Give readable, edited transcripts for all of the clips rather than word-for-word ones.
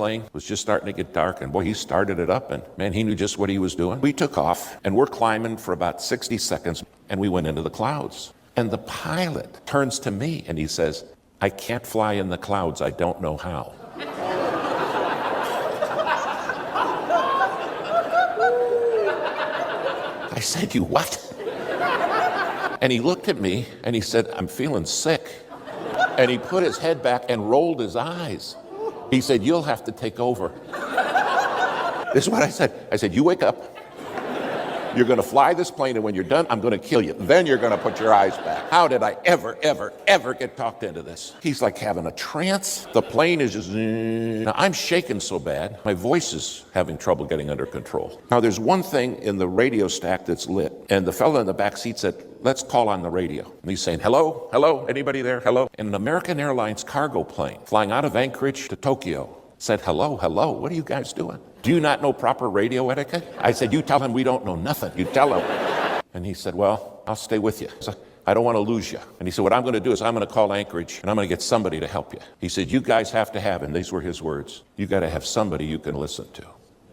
plane was just starting to get dark, and boy, he started it up, and man, he knew just what he was doing. We took off, and we're climbing for about 60 seconds, and we went into the clouds. And the pilot turns to me, and he says, "I can't fly in the clouds. I don't know how." I said, "You what?" And he looked at me, and he said, "I'm feeling sick." And he put his head back and rolled his eyes. He said, "You'll have to take over." This is what I said. I said, "You wake up. You're going to fly this plane, and when you're done, I'm going to kill you. Then you're going to put your eyes back." How did I ever get talked into this? He's like having a trance. The plane is just... Now, I'm shaking so bad, my voice is having trouble getting under control. Now, there's one thing in the radio stack that's lit, and the fellow in the back seat said, "Let's call on the radio." And he's saying, "Hello? Hello? Anybody there? Hello?" And an American Airlines cargo plane flying out of Anchorage to Tokyo said, "Hello, hello, what are you guys doing? Do you not know proper radio etiquette?" I said, "You tell him we don't know nothing. You tell him." And he said, "Well, I'll stay with you. I don't want to lose you." And he said, "What I'm going to do is I'm going to call Anchorage, and I'm going to get somebody to help you." He said, "You guys have to have," and these were his words, "you got to have somebody you can listen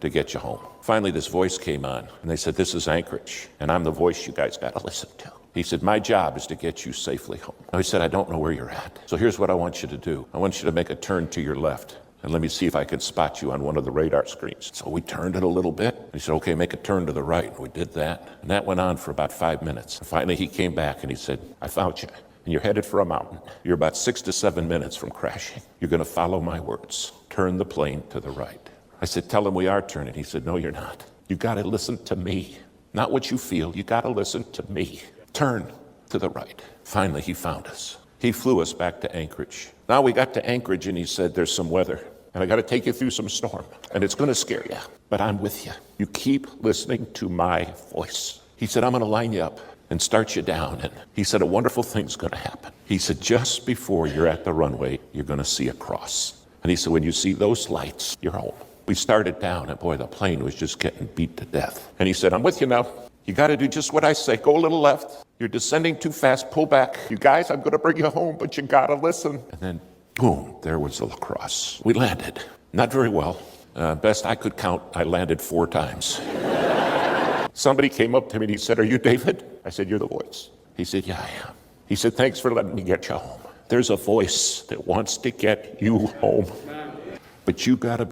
to get you home." Finally, this voice came on, and they said, "This is Anchorage, and I'm the voice you guys got to listen to." He said, "My job is to get you safely home." Now, he said, "I don't know where you're at. So here's what I want you to do. I want you to make a turn to your left. And let me see if I can spot you on one of the radar screens." So we turned it a little bit. He said, "Okay, make a turn to the right." And we did that. And that went on for about 5 minutes. And finally, he came back and he said, "I found you. And you're headed for a mountain. You're about 6 to 7 minutes from crashing. You're going to follow my words. Turn the plane to the right." I said, "Tell him we are turning." He said, "No, you're not. You got to listen to me. Not what you feel. You got to listen to me. Turn to the right." Finally, he found us. He flew us back to Anchorage. Now we got to Anchorage and he said, "There's some weather. And I got to take you through some storm. And it's going to scare you. But I'm with you. You keep listening to my voice." He said, "I'm going to line you up and start you down." And he said, "A wonderful thing's going to happen." He said, "Just before you're at the runway, you're going to see a cross." And he said, "When you see those lights, you're home." We started down, and boy, the plane was just getting beat to death. And he said, "I'm with you now. You got to do just what I say. Go a little left. You're descending too fast. Pull back. You guys, I'm going to bring you home, but you got to listen." And then, boom, there was the cross. We landed. Not very well. Best I could count, I landed 4 times. Somebody came up to me and he said, "Are you David?" I said, "You're the voice." He said, "Yeah, I am." He said, "Thanks for letting me get you home. There's a voice that wants to get you home. But you got to